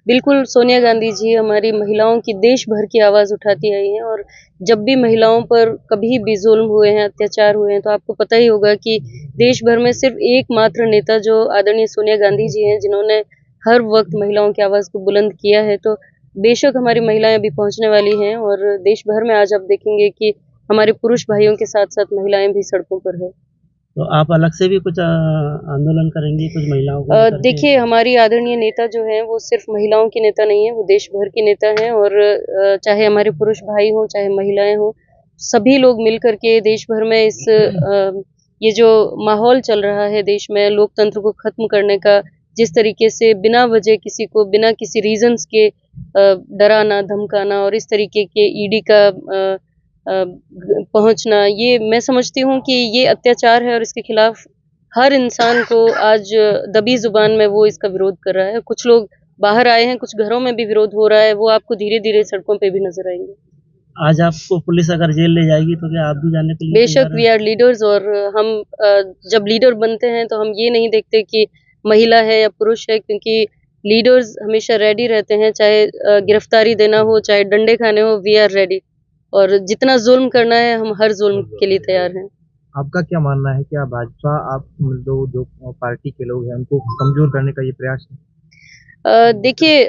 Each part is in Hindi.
बिल्कुल, सोनिया गांधी जी हमारी महिलाओं की देश भर की आवाज़ उठाती आई हैं और जब भी महिलाओं पर कभी भी ज़ुल्म हुए हैं, अत्याचार हुए हैं, तो आपको पता ही होगा कि देश भर में सिर्फ़ एकमात्र नेता जो आदरणीय सोनिया गांधी जी हैं, जिन्होंने हर वक़्त महिलाओं की आवाज़ को बुलंद किया है। तो बेशक हमारी महिलाएँ अभी पहुँचने वाली हैं और देश भर में आज आप देखेंगे कि हमारे पुरुष भाइयों के साथ-साथ महिलाएँ भी सड़कों पर हैं। तो आप अलग से भी कुछ आंदोलन करेंगी कुछ महिलाओं को लेकर के? देखिए हमारी आदरणीय नेता जो हैं वो सिर्फ़ महिलाओं की नेता नहीं है, वो देश भर की नेता हैं और चाहे हमारे पुरुष भाई हों, चाहे महिलाएँ हों, सभी लोग मिल कर के देश भर में ये जो माहौल चल रहा है देश में लोकतंत्र को ख़त्म करने का, जिस तरीके से बिना वजह किसी को बिना किसी रीज़न्स के डराना, धमकाना और इस तरीके के ईडी का पहुँचना, ये मैं समझती हूँ कि ये अत्याचार है और इसके खिलाफ़ हर इंसान को आज दबी ज़ुबान में वो इसका विरोध कर रहा है। कुछ लोग बाहर आए हैं, कुछ घरों में भी विरोध हो रहा है, वो आपको धीरे-धीरे सड़कों पे भी नज़र आएँगे। आज आपको पुलिस अगर जेल ले जाएगी तो क्या आप भी जाने के लिए बेशक तैयार वी हैं? आर लीडर्स और हम जब लीडर बनते हैं तो हम ये नहीं देखते कि महिला है या पुरुष है क्योंकि लीडर्स हमेशा रेडी रहते हैं, चाहे गिरफ्तारी देना हो, चाहे डंडे खाने हो, वी आर रेडी और जितना ज़ुल्म करना है, हम हर ज़ुल्म के लिए तैयार हैं। आपका क्या मानना है, क्या भाजपा आप जो जो पार्टी के लोग हैं उनको कमज़ोर करने का ये प्रयास है? देखिए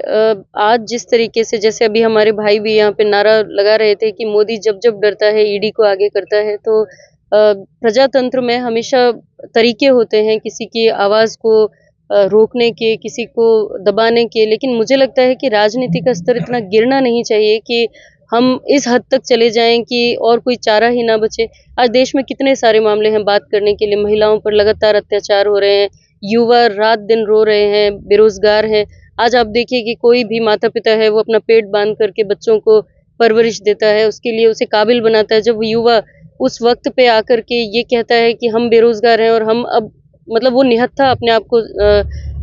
आज जिस तरीके से जैसे अभी हमारे भाई भी यहाँ पे नारा लगा रहे थे कि मोदी जब-जब डरता है ईडी को आगे करता है तो प्रजातंत्र में हमेशा तरीके होते हैं किसी की आवाज़ को रोकने के, किसी को दबाने के, लेकिन मुझे लगता है कि राजनीति का स्तर इतना गिरना नहीं चाहिए कि हम इस हद तक चले जाएँ कि और कोई चारा ही ना बचे। आज देश में कितने सारे मामले हैं बात करने के लिए, महिलाओं पर लगातार अत्याचार हो रहे हैं, युवा रात-दिन रो रहे हैं, बेरोज़गार हैं। आज आप देखिए कि कोई भी माता-पिता है वो अपना पेट बाँध कर के बच्चों को परवरिश देता है, उसके लिए उसे काबिल बनाता है। जब युवा उस वक़्त पे आकर के ये कहता है कि हम बेरोज़गार हैं और हम अब मतलब वो निहत्था अपने आप को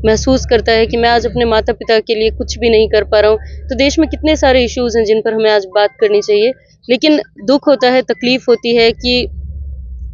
महसूस करता है कि मैं आज अपने माता-पिता के लिए कुछ भी नहीं कर पा रहा हूँ। तो देश में कितने सारे इश्यूज़ हैं जिन पर हमें आज बात करनी चाहिए। लेकिन दुःख होता है, तकलीफ़ होती है कि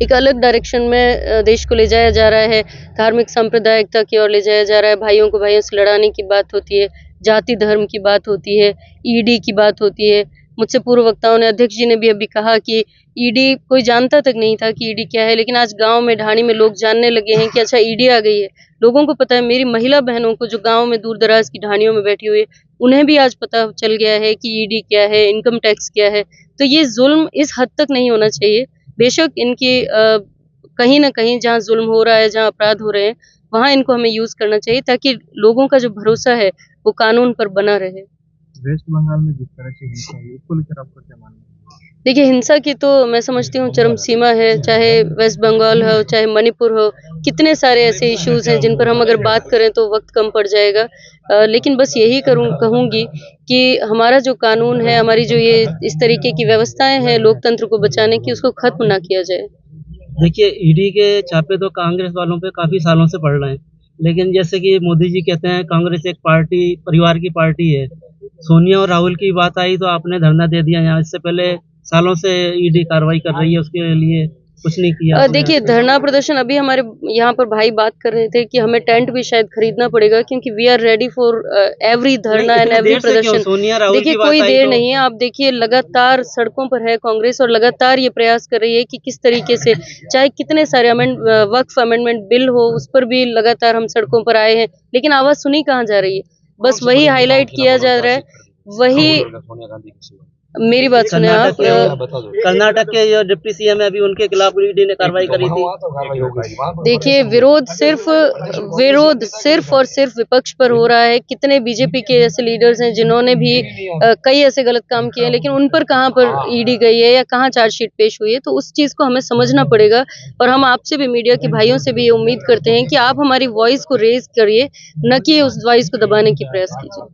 एक अलग डायरेक्शन में देश को ले जाया जा रहा है, धार्मिक सांप्रदायिकता की ओर ले जाया जा रहा है, भाइयों को भाइयों से लड़ाने की बात होती है, जाति धर्म की बात होती है, ईडी की बात होती है। मुझसे पूर्व वक्ताओं ने अध्यक्ष जी ने भी अभी कहा कि ईडी कोई जानता तक नहीं था कि ईडी क्या है, लेकिन आज गाँव में, ढाणी में लोग जानने लगे हैं कि अच्छा ईडी आ गई है। लोगों को पता है, मेरी महिला बहनों को जो गाँव में दूर-दराज की ढाणियों में बैठी हुई है, उन्हें भी आज पता चल गया है कि ईडी क्या है, इनकम टैक्स क्या है। तो ये ज़ुल्म इस हद तक नहीं होना चाहिए। बेशक इनकी कहीं न कहीं जहाँ ज़ुल्म हो रहा है, जहाँ अपराध हो रहे हैं, वहाँ इनको हमें यूज़ करना चाहिए ताकि लोगों का जो भरोसा है, वो कानून पर बना रहे। वेस्ट बंगाल में जिस तरह से हिंसा हुई, उसको लेकर आपका क्या मानना है? देखिए हिंसा की तो मैं समझती हूँ चरम सीमा है, चाहे वेस्ट बंगाल हो, चाहे मणिपुर हो, कितने सारे ऐसे इश्यूज़ हैं जिन पर हम अगर बात करें तो वक़्त कम पड़ जाएगा। लेकिन बस यही कहूँगी कि हमारा जो कानून है, हमारी जो ये इस तरीके की व्यवस्थाएँ हैं लोकतंत्र को बचाने की, उसको ख़त्म ना किया जाए। देखिए ईडी के छापे तो कांग्रेस वालों पे काफ़ी सालों से पड़ रहे हैं। लेकिन जैसे कि मोदी जी कहते हैं कांग्रेस एक पार्टी परिवार की पार्टी है। सोनिया और राहुल की बात आई तो आपने धरना दे दिया यहाँ। इससे पहले सालों से ईडी कार्रवाई कर रही है उसके लिए कुछ नहीं किया आपने। देखिए धरना प्रदर्शन अभी हमारे यहाँ पर भाई बात कर रहे थे कि हमें टेंट भी शायद खरीदना पड़ेगा क्योंकि we are ready for every धरना एंड एवरी प्रदर्शन। सोनिया राहुल देखिए की बात कोई आई देर तो नहीं है, आप देखिए लगातार सड़कों पर है कांग्रेस और लगातार ये प्रयास कर रही है कि किस तरीके से चाहे कितने सारे वक्फ अमेंडमेंट बिल हो उस पर भी लगातार हम सड़कों पर आए हैं, लेकिन आवाज़ सुनी कहाँ जा रही है। बस वही हाईलाइट किया जा रहा है, वही मेरी बात सुने आप। कर्नाटक के जो डिप्टी सीएम है अभी उनके खिलाफ ईडी ने कार्रवाई करी थी। देखिए विरोध सिर्फ और सिर्फ विपक्ष पर हो रहा है। कितने बीजेपी के ऐसे लीडर्स हैं जिन्होंने भी कई ऐसे गलत काम किए हैं, लेकिन उन पर कहाँ पर ईडी गई है या कहाँ चार्जशीट पेश हुई है, तो उस चीज़ को हमें समझना पड़ेगा। और हम आपसे भी मीडिया के भाइयों से भी ये उम्मीद करते हैं कि आप हमारी वॉइस को रेज़ करिए, न कि उस वॉइस को दबाने की प्रयास कीजिए।